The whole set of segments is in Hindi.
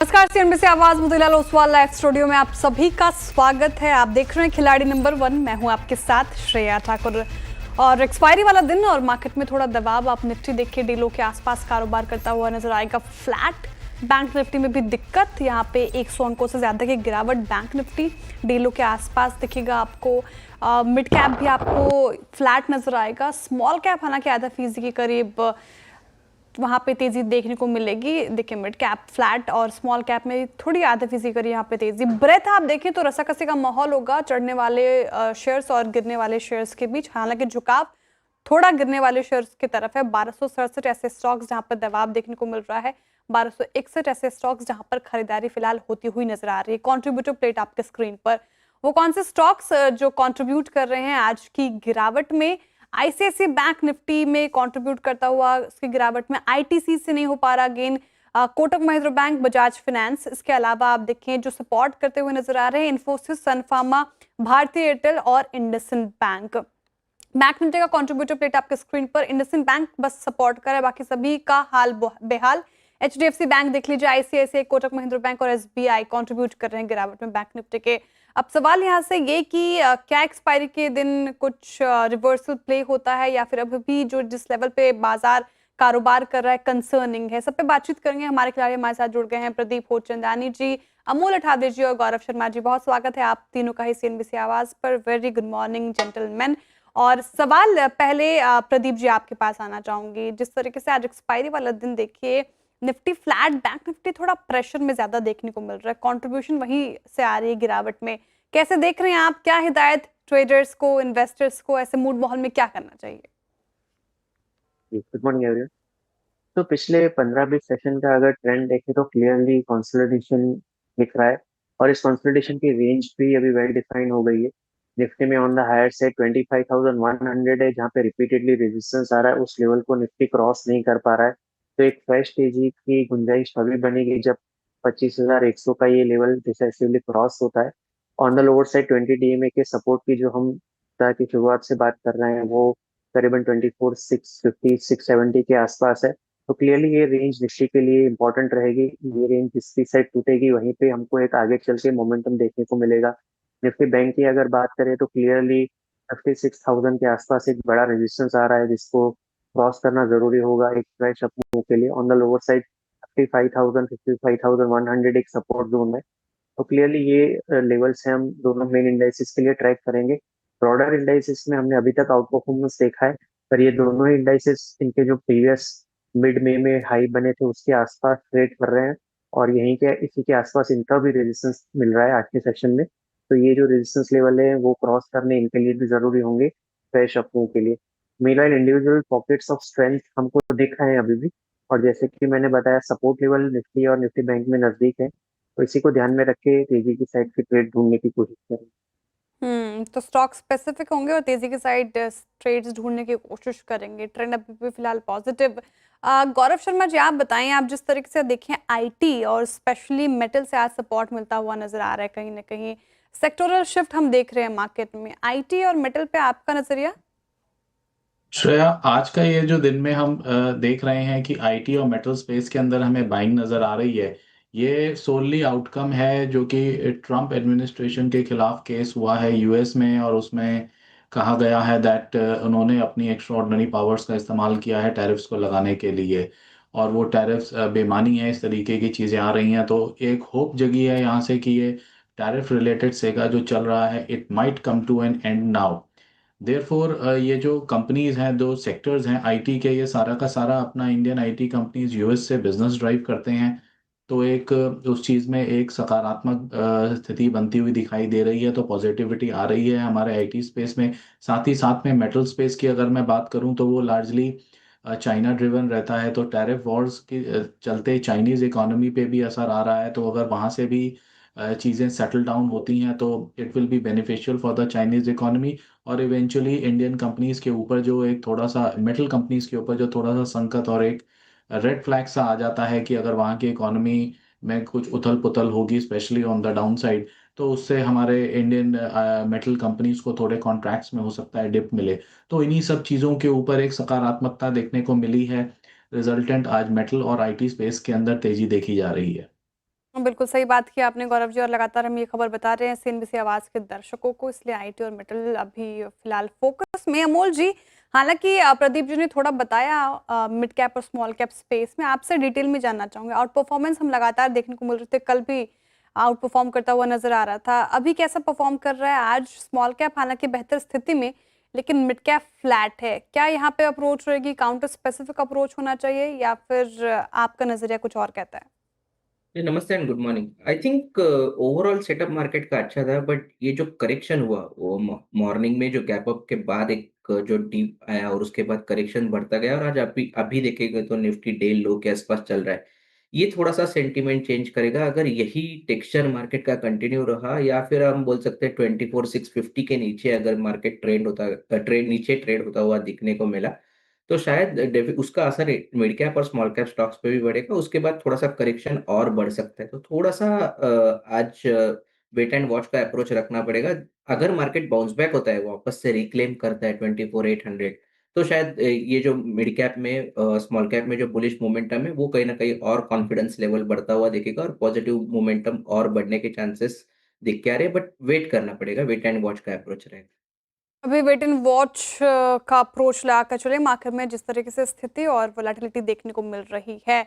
नमस्कार, सीएनबीसी आवाज मोतीलाल ओसवाल लाइव स्टूडियो में आप सभी का स्वागत है। आप देख रहे हैं खिलाड़ी नंबर 1। मैं हूं आपके साथ श्रेया ठाकुर। और एक्सपायरी वाला दिन और मार्केट में थोड़ा दबाव। आप निफ्टी देखिए डीलों के आसपास कारोबार करता हुआ नजर आएगा। फ्लैट बैंक निफ्टी में भी दिक्कत, यहाँ पे 100 अंकों से ज्यादा की गिरावट बैंक निफ्टी डीलों के आसपास दिखेगा आपको। मिड कैप भी आपको फ्लैट नजर आएगा। स्मॉल कैप हालांकि आधा फीसदी के करीब वहां पे तेजी देखने को मिलेगी। देखिए मिड कैप फ्लैट और स्मॉल कैप में थोड़ी आधा फीसदी करी यहाँ पे तेजी। ब्रेथ आप देखें तो रसाकसी का माहौल होगा चढ़ने वाले शेयर्स और गिरने वाले शेयर्स के बीच। हालांकि झुकाव थोड़ा गिरने वाले शेयर्स की तरफ है। 1267 ऐसे स्टॉक्स जहां पर दबाव देखने को मिल रहा है, 1261 ऐसे स्टॉक्स जहां पर खरीदारी फिलहाल होती हुई नजर आ रही है। कॉन्ट्रीब्यूटर प्लेट आपके स्क्रीन पर, वो कौन से स्टॉक्स जो कॉन्ट्रीब्यूट कर रहे हैं आज की गिरावट में। आईसीआईसीआई बैंक निफ्टी में कंट्रीब्यूट करता हुआ उसकी गिरावट में। आईटीसी से नहीं हो पा रहा gain. Kotak Mahindra bank, Bajaj finance. इसके अलावा आप देखें जो सपोर्ट करते हुए नजर आ रहे हैं, इन्फोसिस, सन फार्मा, भारतीय एयरटेल और इंडसइंड बैंक। बैंक निफ्टी का कंट्रीब्यूटर प्लेट आपके स्क्रीन पर। इंडसइंड बैंक बस सपोर्ट कर रहा है, बाकी सभी का हाल बेहाल। एचडीएफसी बैंक देख लीजिए, आईसीआईसीआई, कोटक महिंद्रा बैंक और एसबीआई कंट्रीब्यूट कर रहे हैं गिरावट में बैंक निफ्टी के। अब सवाल यहाँ से ये कि क्या एक्सपायरी के दिन कुछ रिवर्सल प्ले होता है या फिर अभी भी जो जिस लेवल पे बाजार कारोबार कर रहा है कंसर्निंग है। सब पे बातचीत करेंगे। हमारे खिलाड़ी हमारे साथ जुड़ गए हैं, प्रदीप होचंदानी जी, अमोल अठादे जी और गौरव शर्मा जी। बहुत स्वागत है आप तीनों का ही सीएनबीसी आवाज पर। Very good morning gentleman. और सवाल पहले प्रदीप जी आपके पास आना चाहूंगी। जिस तरीके से आज एक्सपायरी वाला दिन देखिए, निफ्टी फ्लैट, बैंक निफ्टी थोड़ा प्रेशर में ज्यादा देखने को मिल रहा है, कंट्रीब्यूशन वहीं से आ रही है गिरावट में। कैसे देख रहे हैं आप? क्या हिदायत ट्रेडर्स को, इन्वेस्टर्स को ऐसे मूड माहौल में क्या करना चाहिए? Good morning everyone. तो पिछले 15-20 सेशन का अगर ट्रेंड देखें तो क्लियरली कंसोलिडेशन दिख रहा है और इस कंसोलिडेशन की रेंज भी अभी वेल डिफाइन हो गई है। निफ्टी में ऑन द हायर साइड 25,100 है, जहाँ पे रिपीटेडली रेजिस्टेंस आ रहा है। उस लेवल को निफ्टी क्रॉस नहीं कर पा रहा है, तो एक फ्रेश तेजी की गुंजाइश तभी बनेगी जब 25,100 का ये लेवल डिसाइसिवली क्रॉस होता है। On the lower side 20 DMA के सपोर्ट की जो हम की शुरुआत से बात कर रहे हैं वो करीबन 24,650 670 के आसपास है। तो क्लियरली ये रेंज निफ्टी के लिए इंपॉर्टेंट रहेगी। ये रेंज जिसकी साइड टूटेगी वहीं पे हमको एक आगे चल के मोमेंटम देखने को मिलेगा। निफ्टी बैंक की अगर बात करें तो क्लियरली 56,000 के आसपास एक बड़ा रेजिस्टेंस आ रहा है, जिसको क्रॉस करना जरूरी होगा एक फ्रेश अप मूव के लिए। ऑन द लोअर साइड 55,000 55,100 एक सपोर्ट जोन है। तो क्लियरली ये लेवल्स हैं, हम दोनों मेन इंडाइसिस के लिए ट्रैक करेंगे। ब्रॉडर इंडाइसिस में हमने अभी तक आउट परफॉर्मेंस देखा है, पर ये दोनों ही इंडाइसिस इनके जो प्रीवियस मिड में हाई बने थे उसके आसपास ट्रेड कर रहे हैं और यहीं के इसी के आसपास इनका भी रेजिस्टेंस मिल रहा है आज के सेशन में। तो ये जो रेजिस्टेंस लेवल है वो क्रॉस करने इनके लिए भी जरूरी होंगे फ्रेश अपमूव के लिए। Meanwhile individual pockets of strength हमको दिख रहे हैं अभी भी, और जैसे कि मैंने बताया सपोर्ट लेवल निफ्टी और निफ्टी बैंक में नजदीक है, तो इसी को ध्यान में रख के तेजी की साइड की ट्रेड ढूंढने की कोशिश करें। तो स्टॉक स्पेसिफिक होंगे और तेजी की साइड ट्रेड्स ढूंढने की कोशिश करेंगे। ट्रेंड अभी भी फिलहाल पॉजिटिव। गौरव शर्मा जी आप बताएं, आप जिस तरीके से देखें आईटी और स्पेशली मेटल से आज सपोर्ट मिलता हुआ नजर आ रहा है, कहीं ना कहीं सेक्टोरल शिफ्ट हम देख रहे हैं मार्केट में। आईटी और मेटल पे आपका नजरिया? श्रेया, आज का ये जो दिन में हम देख रहे हैं कि आईटी और मेटल स्पेस के अंदर हमें बाइंग नजर आ रही है, ये सोनली आउटकम है जो कि ट्रम्प एडमिनिस्ट्रेशन के खिलाफ केस हुआ है यूएस में, और उसमें कहा गया है दैट उन्होंने अपनी एक्स्ट्राऑर्डिनरी पावर्स का इस्तेमाल किया है टैरिफ्स को लगाने के लिए, और वो टैरिफ्स बेमानी है, इस तरीके की चीज़ें आ रही हैं। तो एक होप जगी है यहाँ से कि ये टैरिफ रिलेटेड सेगा जो चल रहा है it might come to an end now. Therefore ये जो कंपनीज हैं, जो सेक्टर्स हैं आईटी के, ये सारा का सारा अपना इंडियन आईटी कंपनीज यूएस से बिजनेस ड्राइव करते हैं। तो एक उस चीज़ में एक सकारात्मक स्थिति बनती हुई दिखाई दे रही है, तो पॉजिटिविटी आ रही है हमारे आईटी स्पेस में। साथ ही साथ में मेटल स्पेस की अगर मैं बात करूं तो वो लार्जली चाइना ड्रिवन रहता है, तो टैरिफ वॉर्स के चलते चाइनीज़ इकोनॉमी पे भी असर आ रहा है। तो अगर वहाँ से भी चीज़ें सेटल डाउन होती हैं तो it will be beneficial for the Chinese economy. और इवेंचुअली इंडियन कंपनीज के ऊपर जो एक थोड़ा सा मेटल कंपनीज के ऊपर जो थोड़ा सा संकट और एक रेड फ्लैग सा आ जाता है कि अगर वहाँ की इकोनॉमी में कुछ उथल पुथल होगी specially on the down side, तो उससे हमारे इंडियन मेटल कंपनीज को थोड़े कॉन्ट्रैक्ट्स में हो सकता है डिप मिले। तो इन्हीं सब चीज़ों के ऊपर एक सकारात्मकता देखने को मिली है। रिजल्टेंट आज मेटल और आईटी स्पेस के अंदर तेजी देखी जा रही है। बिल्कुल सही बात की आपने गौरव जी, और लगातार हम ये खबर बता रहे हैं सीएनबीसी आवाज़ के दर्शकों को, इसलिए आईटी और मेटल अभी फिलहाल फोकस में। अमोल जी, हालाँकि प्रदीप जी ने थोड़ा बताया मिड कैप और स्मॉल कैप स्पेस में, आपसे डिटेल में जानना चाहूँगी। आउट परफॉर्मेंस हम लगातार देखने को मिल रहे थे, कल भी आउट परफॉर्म करता हुआ नज़र आ रहा था। अभी कैसा परफॉर्म कर रहा है? आज स्मॉल कैप हालाँकि बेहतर स्थिति में, लेकिन मिड कैप फ्लैट है। क्या यहाँ पे अप्रोच रहेगी, काउंटर स्पेसिफिक अप्रोच होना चाहिए, या फिर आपका नज़रिया कुछ और कहता है? जी, नमस्ते and good morning. I think overall setup market का अच्छा था, बट ये जो करेक्शन हुआ वो मॉर्निंग में जो गैप अप के बाद एक जो डीप आया और उसके बाद करेक्शन बढ़ता गया, और आज अभी अभी देखेंगे तो निफ्टी डे लो के आसपास चल रहा है। ये थोड़ा सा सेंटीमेंट चेंज करेगा अगर यही टेक्सचर मार्केट का कंटिन्यू रहा, या फिर हम बोल सकते हैं 24,650 के नीचे अगर मार्केट ट्रेंड नीचे ट्रेड होता हुआ दिखने को मिला, तो शायद उसका असर मिड कैप और स्मॉल कैप स्टॉक्स पे भी बढ़ेगा। उसके बाद थोड़ा-सा करेक्शन और बढ़ सकता है। तो थोड़ा-सा आज वेट एंड वॉच का अप्रोच रखना पड़ेगा। अगर मार्केट बाउंस बैक होता है, वापस से रिक्लेम करता है 24,800, तो शायद ये जो मिड कैप में स्मॉल कैप में जो बुलिश मोमेंटम है, वो कहीं न कहीं और कॉन्फिडेंस लेवल बढ़ता हुआ दिखेगा और पॉजिटिव मोमेंटम और बढ़ने के चांसेस दिख के आ रहे हैं, बट वेट करना पड़ेगा। वेट एंड वॉच का अप्रोच रहेगा। अभी वेट एंड वॉच का अप्रोच लगाकर चले मार्केट में, जिस तरीके से स्थिति और वोलेटिलिटी देखने को मिल रही है।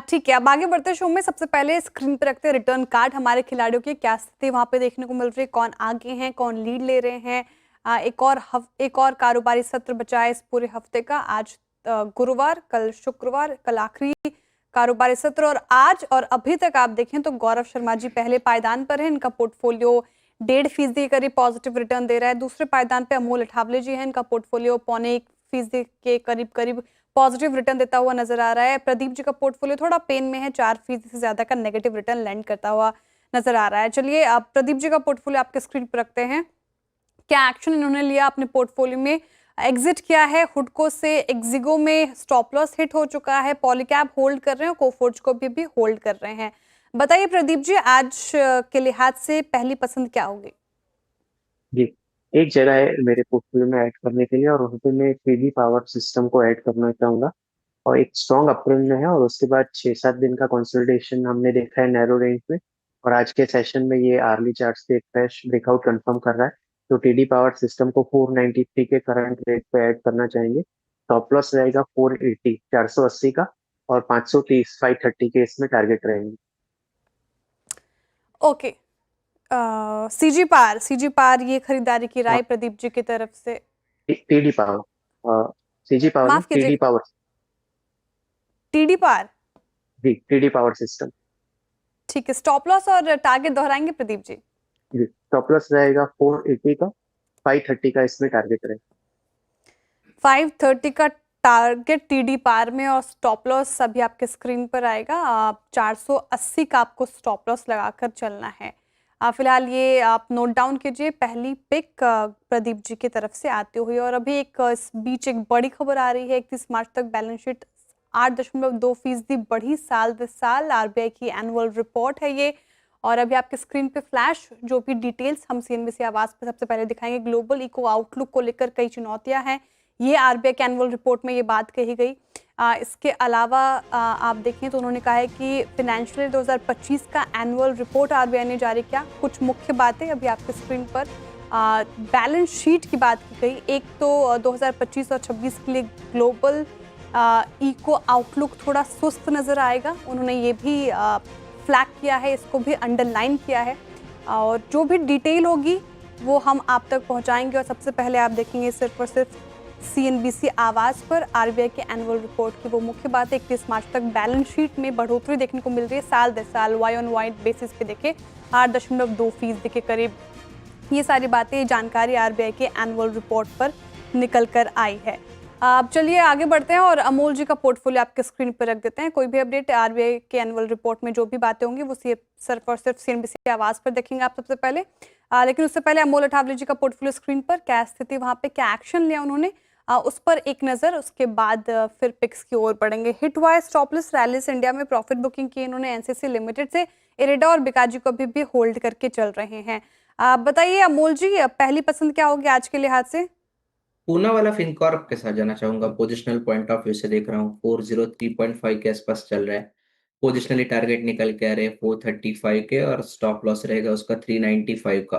ठीक है, अब आगे बढ़ते शो में। सबसे पहले स्क्रीन पर रखते हैं रिटर्न कार्ड हमारे खिलाड़ियों की, क्या स्थिति वहां पे देखने को मिल रही है, कौन आगे हैं, कौन लीड ले रहे हैं। एक और कारोबारी सत्र बचा है इस पूरे हफ्ते का। आज गुरुवार, कल शुक्रवार, कल आखिरी कारोबारी सत्र। और आज और अभी तक आप देखें तो गौरव शर्मा जी पहले पायदान पर है, इनका पोर्टफोलियो 1.5% के करीब पॉजिटिव रिटर्न दे रहा है। दूसरे पायदान पे अमोल अठावले जी हैं, इनका पोर्टफोलियो 0.25% के करीब पॉजिटिव रिटर्न देता हुआ नजर आ रहा है। प्रदीप जी का पोर्टफोलियो थोड़ा पेन में है, 4% से ज्यादा का नेगेटिव रिटर्न लैंड करता हुआ नजर आ रहा है। चलिए, आप प्रदीप जी का पोर्टफोलियो आपके स्क्रीन पर रखते हैं। क्या एक्शन इन्होंने लिया अपने पोर्टफोलियो में? एग्जिट किया है हुडको से, एक्जिगो में स्टॉप लॉस हिट हो चुका है, पॉलीकैब होल्ड कर रहे हैं, कोफोर्ज को भी होल्ड कर रहे हैं। बताइए प्रदीप जी, आज के लिहाज से पहली पसंद क्या होगी? जी, एक जगह है मेरे पोर्टफोलियो में ऐड करने के लिए, और वहाँ पे मैं पीवी पावर सिस्टम को ऐड करना चाहूंगा। और एक स्ट्रॉन्ग अपट्रेंड में है, और उसके बाद 6-7 दिन का कंसोलिडेशन हमने देखा है नैरो रेंज में। और आज के सेशन में ये आर्ली चार्ट्स पे एक फ्रेश ब्रेकआउट कंफर्म कर रहा है। तो टीडी पावर सिस्टम को 493 के करंट रेट पे ऐड करना चाहेंगे। टॉप लॉस रहेगा 480, 480 का, और 530, 530 के इसमें टारगेट रहेंगे। ओके, सीजी पार ये खरीदारी की राय प्रदीप जी की तरफ से। टीडी पावर, सीजी पावर नहीं, माफ टीडी कीजिएगा, पावर। टीडी पार। जी, टीडी पावर सिस्टम। ठीक है, स्टॉप लॉस और टारगेट दोहराएंगे प्रदीप जी? जी, टॉप लॉस रहेगा 480 का, 530 का इसमें टारगेट रहेगा। 530 का टारगेट टीडी पार में, और स्टॉप लॉस अभी आपके स्क्रीन पर आएगा। आप 480 का आपको स्टॉप लॉस लगाकर चलना है। फिलहाल ये आप नोट डाउन कीजिए, पहली पिक प्रदीप जी की तरफ से आती हुई। और अभी इस बीच एक बड़ी खबर आ रही है, 31 मार्च तक बैलेंस शीट 8.2% बढ़ी साल दर साल। आरबीआई की एनुअल रिपोर्ट है ये। और अभी आपके स्क्रीन पे फ्लैश जो भी डिटेल्स हम सीएनबीसी आवाज पे सबसे पहले दिखाएंगे। ग्लोबल इको आउटलुक को लेकर कई चुनौतियां हैं, ये आरबीआई के एनुअल रिपोर्ट में ये बात कही गई। इसके अलावा आप देखें तो उन्होंने कहा है कि फाइनेंशियल 2025 का एनुअल रिपोर्ट आरबीआई ने जारी किया। कुछ मुख्य बातें अभी आपके स्क्रीन पर बैलेंस शीट की बात की गई। एक तो 2025 और 26 के लिए ग्लोबल इको आउटलुक थोड़ा सुस्त नजर आएगा, उन्होंने ये भी फ्लैग किया है, इसको भी अंडरलाइन किया है। और जो भी डिटेल होगी वो हम आप तक पहुंचाएंगे। और सबसे पहले आप देखेंगे सिर्फ और सिर्फ सीएनबीसी आवाज़ पर आरबीआई के एनुअल रिपोर्ट की वो मुख्य बात है। 31 मार्च तक बैलेंस शीट में बढ़ोतरी देखने को मिल रही है, साल दर साल वाई ऑन वाई बेसिस पे देखें 8.2% के करीब। ये सारी बातें, जानकारी आरबीआई के एनुअल रिपोर्ट पर निकल कर आई है। अब चलिए आगे बढ़ते हैं और अमोल जी का पोर्टफोलियो आपके स्क्रीन पर रख देते हैं। कोई भी अपडेट आरबीआई के एनुअल रिपोर्ट में जो भी बातें होंगी वो सिर्फ और सिर्फ सीएनबीसी आवाज़ पर देखेंगे आप सबसे पहले। लेकिन उससे पहले अमोल अठावले जी का पोर्टफोलियो स्क्रीन पर, क्या स्थिति वहाँ पे, क्या एक्शन लिया उन्होंने, उस पर एक नज़र। उसके बाद फिर पिक्स की ओर बढ़ेंगे। हिटवाइज स्टॉपलेस रैलीज इंडिया में प्रॉफिट बुकिंग की इन्होंने एनसीसी लिमिटेड से। इरेडा और बिकाजी को अभी भी होल्ड करके चल रहे हैं। बताइए अमोल जी, पहली पसंद क्या होगी आज के लिहाज से? पूना वाला फिनकॉर्प के साथ जाना चाहूंगा। पोजिशनल पॉइंट ऑफ व्यू से देख रहा हूँ 403.5 के आसपास चल रहा है। पोजिशनली टारगेट निकल के आ रहे हैं 435 के, और स्टॉप लॉस रहेगा उसका 395 का।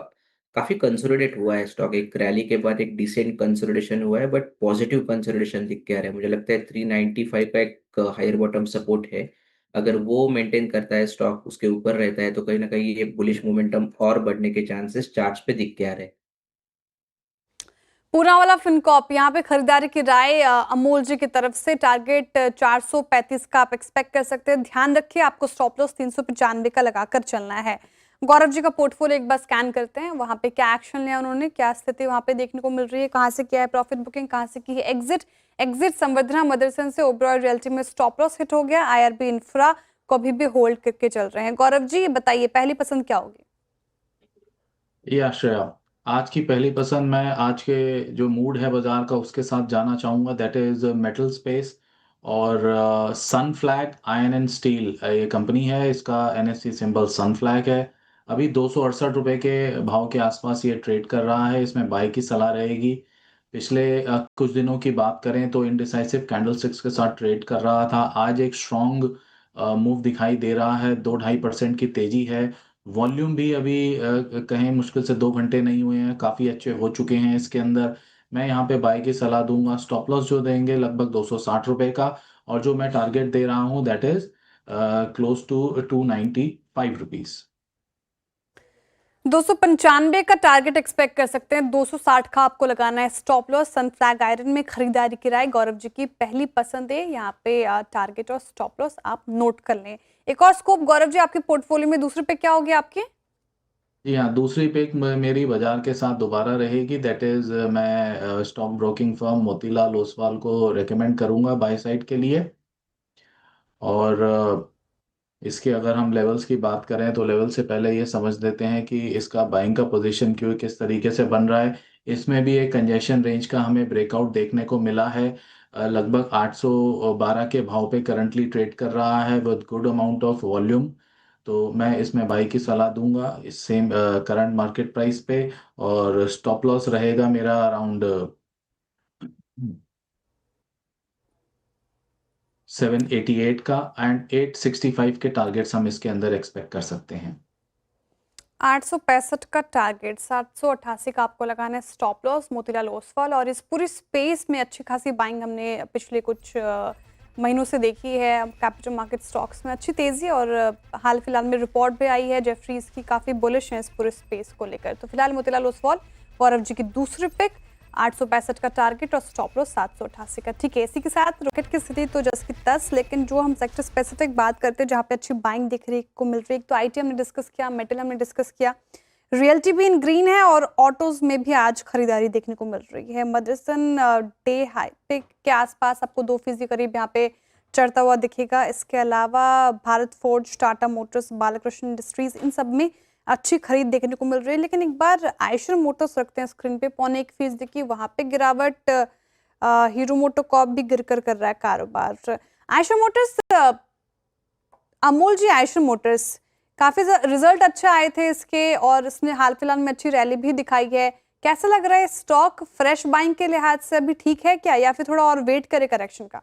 काफी कंसोलिडेट हुआ है स्टॉक, एक रैली के बाद एक डिसेंट कंसोलिडेशन हुआ है, बट पॉजिटिव कंसोलिडेशन दिख के आ रहा है। मुझे लगता है 395 का एक हायर बॉटम सपोर्ट है। अगर वो मेंटेन करता है, स्टॉक उसके ऊपर रहता है, तो कहीं ना कहीं ये बुलिश मोमेंटम और बढ़ने के चांसेस चार्ट्स पे दिख के आ रहे हैं। पूनावाला फिनकॉर्प यहाँ पे खरीदारी की राय अमोल जी की तरफ से, टारगेट 435 का आप एक्सपेक्ट कर सकते हैं। ध्यान रखिए आपको स्टॉप लॉस 395 का लगाकर चलना है। गौरव जी का पोर्टफोलियो एक बार स्कैन करते हैं, वहां पे क्या एक्शन लिया उन्होंने, क्या स्थिति वहां पे देखने को मिल रही है, कहाँ से किया है प्रॉफिट बुकिंग, कहाँ से की है एग्जिट संवर्धना मदरसन से ओबरॉय रियल्टी में स्टॉप लॉस हिट हो गया। IRB इंफ्रा को अभी भी होल्ड करके चल रहे हैं। गौरव जी बताइए पहली पसंद क्या होगी? श्रेया, आज की पहली पसंद, मैं आज के जो मूड है बाजार का उसके साथ जाना चाहूंगा, दैट इज मेटल स्पेस और सन फ्लैग आयरन एंड स्टील। ये कंपनी है, इसका NSE सिंबल सन फ्लैग है। अभी 268 रुपए के भाव के आसपास ये ट्रेड कर रहा है, इसमें बाय की सलाह रहेगी। पिछले कुछ दिनों की बात करें तो इनडिसाइसिव कैंडलस्टिक्स के साथ ट्रेड कर रहा था। आज एक स्ट्रॉन्ग मूव दिखाई दे रहा है, 2-2.5% की तेजी है। वॉल्यूम भी अभी कहें मुश्किल से 2 घंटे नहीं हुए हैं, काफ़ी अच्छे हो चुके हैं इसके अंदर। मैं यहाँ पे बाय की सलाह दूंगा। स्टॉप लॉस जो देंगे लगभग 260 रुपए का, और जो मैं टारगेट दे रहा हूँ that is close to 295 rupees. 295 का टारगेट एक्सपेक्ट कर सकते हैं, 260 का आपको लगाना है स्टॉप लॉस। सन फ्लैग आयरन में खरीदारी की राय गौरव जी की पहली पसंद है। यहाँ पे टारगेट और स्टॉप लॉस आप नोट कर लें। एक और स्कोप गौरव जी आपके पोर्टफोलियो में दूसरे पे क्या होगी आपके? जी हाँ, दूसरी पिक मेरी बाजार के साथ दोबारा रहेगी, दैट इज मैं stock broking firm Motilal Oswal को रेकमेंड करूंगा बाय साइड के लिए। और इसके अगर हम लेवल्स की बात करें तो लेवल से पहले ये समझ लेते हैं कि इसका बाइंग का पोजीशन क्यों किस तरीके से बन रहा है। इसमें भी एक कंजेशन रेंज का हमें ब्रेकआउट देखने को मिला है। लगभग 812 के भाव पे करंटली ट्रेड कर रहा है with good amount of volume. तो मैं इसमें बाई की सलाह दूंगा इस सेम करंट मार्केट प्राइस पे। और स्टॉप लॉस रहेगा मेरा अराउंड 788 का, एंड 865 के टारगेट्स हम इसके अंदर एक्सपेक्ट कर सकते हैं। 865 का टारगेट, 788 का आपको लगाना है स्टॉप लॉस मोतीलाल ओसवाल। और इस पूरी स्पेस में अच्छी खासी बाइंग हमने पिछले कुछ महीनों से देखी है। कैपिटल मार्केट स्टॉक्स में अच्छी तेजी, और हाल फिलहाल में रिपोर्ट भी आई है जेफरीज की, काफ़ी बुलिश है इस पूरे स्पेस को लेकर। तो फिलहाल मोतीलाल ओसवाल गौरव जी की दूसरी पिक, 865 का टारगेट और स्टॉप लॉस 788 का। ठीक है, इसी के साथ रॉकेट की स्थिति तो जस की तस, लेकिन जो हम सेक्टर स्पेसिफिक बात करते हैं जहाँ पे अच्छी बाइंग दिखने को मिल रही है, तो IT हमने डिस्कस किया, मेटल हमने डिस्कस किया, रियल्टी भी इन ग्रीन है, और ऑटोज में भी आज खरीदारी देखने को मिल रही है। मदरसन डे हाई पे के आसपास आपको 2% करीब यहाँ पे चढ़ता हुआ दिखेगा। इसके अलावा Bharat Forge, Tata Motors, Balkrishna Industries, इन सब में अच्छी खरीद देखने को मिल रही है। लेकिन एक बार आयशर मोटर्स रखते हैं स्क्रीन पे, 0.25% की वहां पे गिरावट। हीरो मोटोकॉर्प भी गिरकर कर रहा है कारोबार। आयशर मोटर्स, अमोल जी, आयशर मोटर्स काफी रिजल्ट अच्छे आए थे इसके, और इसने हाल फिलहाल में अच्छी रैली भी दिखाई है। कैसा लग रहा है स्टॉक? फ्रेश बाइंग के लिहाज से अभी ठीक है क्या, या फिर थोड़ा और वेट करे करेक्शन का?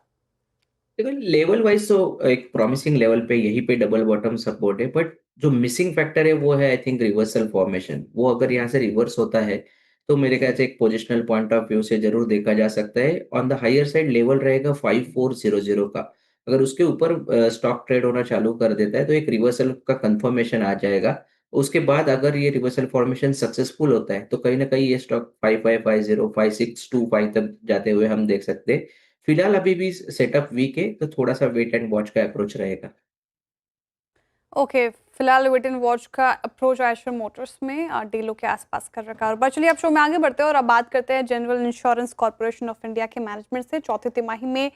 देखो, लेवल वाइज तो एक प्रॉमिसिंग लेवल पे यहीं पे डबल बॉटम सपोर्ट है, बट जो मिसिंग फैक्टर है वो है आई थिंक रिवर्सल फॉर्मेशन। वो अगर यहाँ से रिवर्स होता है तो मेरे ख्याल से एक पोजिशनल पॉइंट ऑफ व्यू से जरूर देखा जा सकता है। On the higher side level रहेगा 5400 का। अगर उसके ऊपर स्टॉक ट्रेड होना चालू कर देता है तो एक रिवर्सल का कंफर्मेशन आ जाएगा। उसके बाद अगर ये रिवर्सल फॉर्मेशन सक्सेसफुल होता है तो कहीं ना कहीं ये स्टॉक 5550 5625 तक जाते हुए हम देख सकते हैं। फिलहाल अभी भी सेटअप वीक है, तो थोड़ा-सा वेट एंड वॉच का अप्रोच रहेगा। ओके, फिलहाल वेट एंड वॉच का अप्रोच आयशर मोटर्स में डीलों के आसपास कर रखा है। और चलिए अब शो में आगे बढ़ते हैं और अब बात करते हैं general insurance corporation of India के मैनेजमेंट से। चौथी तिमाही में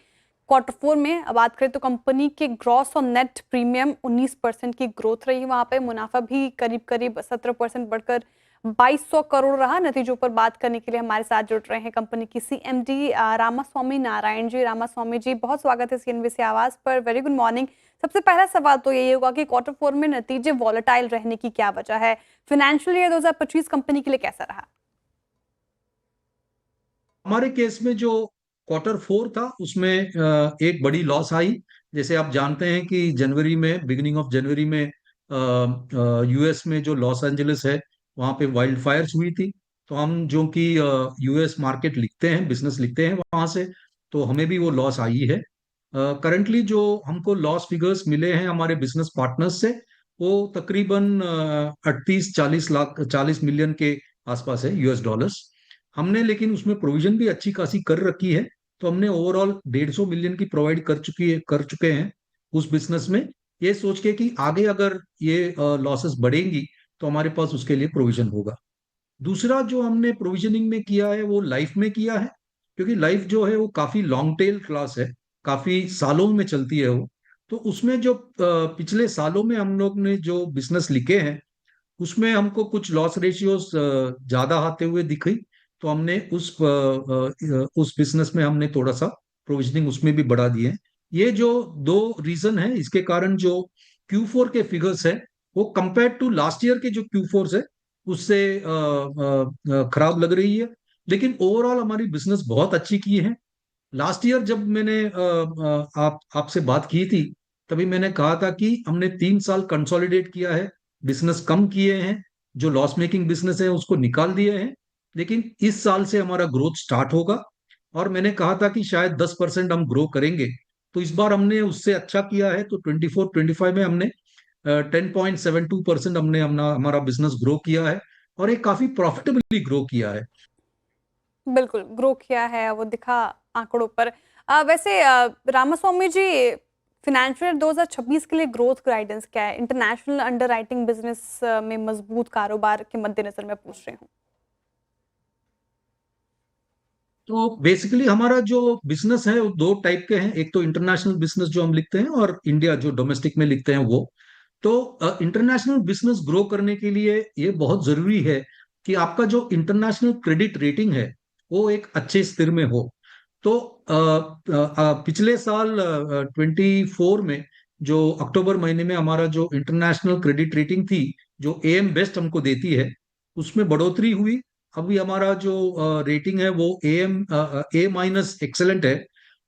Q4 में अब बात करें तो कंपनी के ग्रॉस और नेट प्रीमियम 19% की ग्रोथ रही। वहां पे मुनाफा भी करीब करीब 17% बढ़कर 2200 करोड़ रहा। नतीजों पर बात करने के लिए हमारे साथ जुड़ रहे हैं कंपनी की CMD रामास्वामी नारायण जी। रामास्वामी जी, बहुत स्वागत है CNBC आवाज पर। Very good morning. सबसे पहला सवाल तो यही होगा कि Q4 में नतीजे वॉलेटाइल रहने की क्या वजह है? फाइनेंशियल ईयर 2025 कंपनी के लिए कैसा रहा? हमारे केस में जो Q4 था, उसमें एक बड़ी लॉस आई। जैसे आप जानते हैं कि जनवरी में, बिगिनिंग ऑफ जनवरी में यूएस में जो लॉस एंजलिस है, वहाँ पे वाइल्ड फायर्स हुई थी। तो हम जो कि यूएस मार्केट लिखते हैं, बिजनेस लिखते हैं वहाँ से, तो हमें भी वो लॉस आई है। करंटली जो हमको लॉस फिगर्स मिले हैं हमारे बिजनेस पार्टनर्स से, वो तकरीबन 38-40 लाख 40 मिलियन के आसपास है, US डॉलर्स। हमने लेकिन उसमें प्रोविजन भी अच्छी खासी कर रखी है। तो हमने ओवरऑल 150 मिलियन की प्रोवाइड कर चुके हैं उस बिजनेस में, ये सोच के कि आगे अगर ये लॉसेस बढ़ेंगी तो हमारे पास उसके लिए प्रोविजन होगा। दूसरा जो हमने प्रोविजनिंग में किया है वो लाइफ में किया है, क्योंकि लाइफ जो है वो काफी लॉन्ग टेल क्लास है, काफी सालों में चलती है वो। तो उसमें जो पिछले सालों में हम लोग ने जो बिजनेस लिखे हैं, उसमें हमको कुछ लॉस रेशियोज ज्यादा आते हुए दिखी। तो हमने उस बिजनेस में हमने थोड़ा सा प्रोविजनिंग उसमें भी बढ़ा दिए हैं। ये जो दो रीजन है, इसके कारण जो Q4 के फिगर्स है वो कंपेयर टू लास्ट ईयर के जो Q4 है उससे खराब लग रही है। लेकिन ओवरऑल हमारी बिजनेस बहुत अच्छी की है। लास्ट ईयर जब मैंने आपसे बात की थी, तभी मैंने कहा था कि हमने 3 साल कंसोलिडेट किया है, बिजनेस कम किए हैं, जो लॉस मेकिंग बिजनेस है उसको निकाल दिए हैं। लेकिन इस साल से हमारा ग्रोथ स्टार्ट होगा, और मैंने कहा था कि शायद 10% हम ग्रो करेंगे। तो इस बार हमने उससे अच्छा किया है। तो 24-25 में हमने 10.72% हमने हमारा बिजनेस ग्रो किया है, और ये काफी प्रॉफिटेबली ग्रो किया है। बिल्कुल, ग्रो किया है, वो दिखा आंकड़ों पर। वैसे रामास्वामी जी, फाइनेंशियल 2026 के लिए ग्रोथ गाइडेंस क्या है? इंटरनेशनल अंडरराइटिंग बिजनेस में मजबूत कारोबार के मद्देनजर मैं पूछ रही हूँ। तो बेसिकली हमारा जो बिजनेस है वो दो टाइप के हैं। एक तो इंटरनेशनल बिजनेस जो हम लिखते हैं, और इंडिया जो डोमेस्टिक में लिखते हैं वो। तो इंटरनेशनल बिजनेस ग्रो करने के लिए ये बहुत जरूरी है कि आपका जो इंटरनेशनल क्रेडिट रेटिंग है वो एक अच्छे स्तर में हो। तो पिछले साल 24 में, जो अक्टूबर महीने में हमारा जो इंटरनेशनल क्रेडिट रेटिंग थी, जो AM बेस्ट हमको देती है, उसमें बढ़ोतरी हुई। अभी हमारा जो रेटिंग है वो A- एक्सेलेंट है।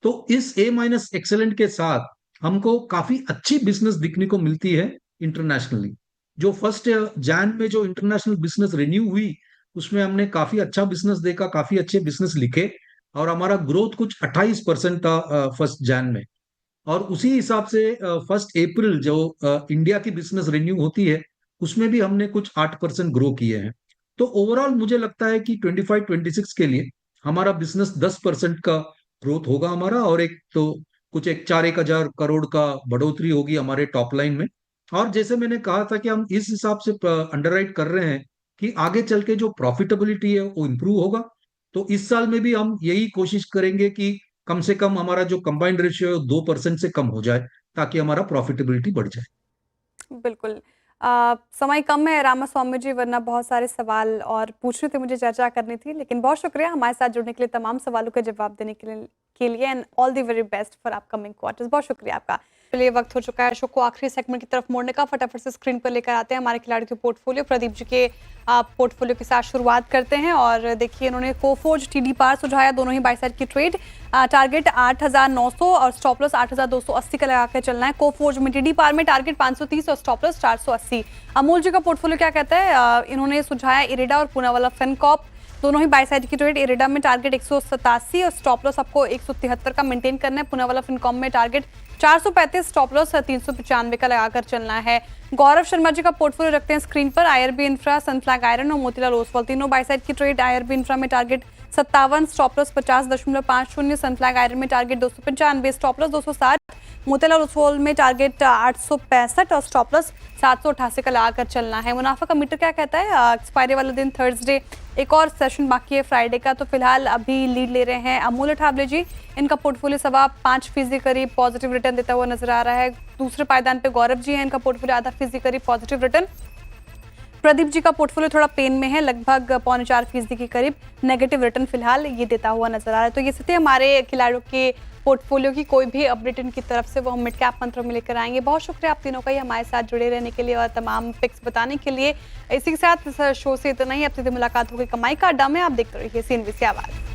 तो इस A- एक्सेलेंट के साथ हमको काफी अच्छी बिजनेस दिखने को मिलती है इंटरनेशनली। जो 1 जैन में जो इंटरनेशनल बिजनेस रिन्यू हुई, उसमें हमने काफी अच्छा बिजनेस देखा, काफी अच्छे बिजनेस लिखे, और हमारा ग्रोथ कुछ 28% था 1 जैन में। और उसी हिसाब से 1 अप्रैल जो इंडिया की बिजनेस रिन्यू होती है, उसमें भी हमने कुछ 8% ग्रो किए हैं। तो ओवरऑल मुझे लगता है कि 25-26 के लिए हमारा बिजनेस 10% का ग्रोथ होगा हमारा, और एक तो कुछ 4-1 हजार करोड़ का बढ़ोतरी होगी हमारे टॉप लाइन में। और जैसे मैंने कहा था कि हम इस हिसाब से अंडरराइट कर रहे हैं कि आगे चल के जो प्रॉफिटेबिलिटी है वो इम्प्रूव होगा। तो इस साल में भी हम यही कोशिश करेंगे कि कम से कम हमारा जो कंबाइंड रेशियो 2% से कम हो जाए, ताकि हमारा प्रॉफिटेबिलिटी बढ़ जाए। बिल्कुल। समय कम है रामास्वामी जी, वरना बहुत सारे सवाल और पूछने थे, मुझे चर्चा करनी थी। लेकिन बहुत शुक्रिया हमारे साथ जुड़ने के लिए, तमाम सवालों के जवाब देने के लिए and all the very best for upcoming quarters. बहुत शुक्रिया आपका। चलिए, वक्त हो चुका है शो को आखिरी सेगमेंट की तरफ मोड़ने का। फटाफट से स्क्रीन पर लेकर आते हैं हमारे खिलाड़ी के पोर्टफोलियो। प्रदीप जी के पोर्टफोलियो के साथ शुरुआत करते हैं। और देखिए, इन्होंने कोफोर्ज TD पार सुझाया, दोनों ही बाई साइड की ट्रेड। टारगेट 8,900 और स्टॉप लॉस 8,280 का लगा के चलना है। कोफोर्ज में TD पार में टारगेट 530 और स्टॉप लॉस 480। अमूल जी का पोर्टफोलियो क्या कहता है? इन्होंने सुझाया इरेडा और पूनावाला फिनकॉर्प, दोनों ही बाई साइड की ट्रेड। इरेडा में टारगेट 187 और स्टॉप लॉस आपको 173 का मेंटेन करना है। पूनावाला फिनकॉर्प में टारगेट 435, स्टॉप लॉस 395 का लगाकर चलना है। गौरव शर्मा जी का पोर्टफोलियो रखते हैं स्क्रीन पर। IRB इंफ्रा, सनफ्लैग आयरन और मोतीलाल ओसवाल, तीनों बाई साइड की ट्रेड। IRB इंफ्रा में target 57, stop loss 50.50। Sunflag Iron में target 295, stop loss 260। Motilal Oswal में टारगेट 865 और स्टॉप लॉस 788 का लगाकर चलना है। मुनाफा का मीटर क्या कहता है? एक्सपायरी वाला दिन थर्सडे, एक और सेशन बाकी है फ्राइडे का। तो फिलहाल अभी लीड ले रहे हैं अमूल अठावले जी। इनका पोर्टफोलियो 5.25% करीब पॉजिटिव रिटर्न देता हुआ नजर आ रहा है। दूसरे पायदान पे गौरव जी हैं, इनका पोर्टफोलियो 0.5% करीब पॉजिटिव रिटर्न। प्रदीप जी का पोर्टफोलियो थोड़ा पेन में है, लगभग 0.25% के करीब नेगेटिव रिटर्न फिलहाल ये देता हुआ नजर आ रहा है। तो ये स्थिति हमारे खिलाड़ियों के पोर्टफोलियो की। कोई भी अपडेट इनकी तरफ से वो हम मिड कैप मंत्रों में लेकर आएंगे। बहुत शुक्रिया आप तीनों का ही हमारे साथ जुड़े रहने के लिए और तमाम पिक्स बताने के लिए। इसी के साथ इस शो से इतना ही। अब सीधे मुलाकात होगी कमाई का अड्डा में। आप देखते रहिए CNBC आवाज।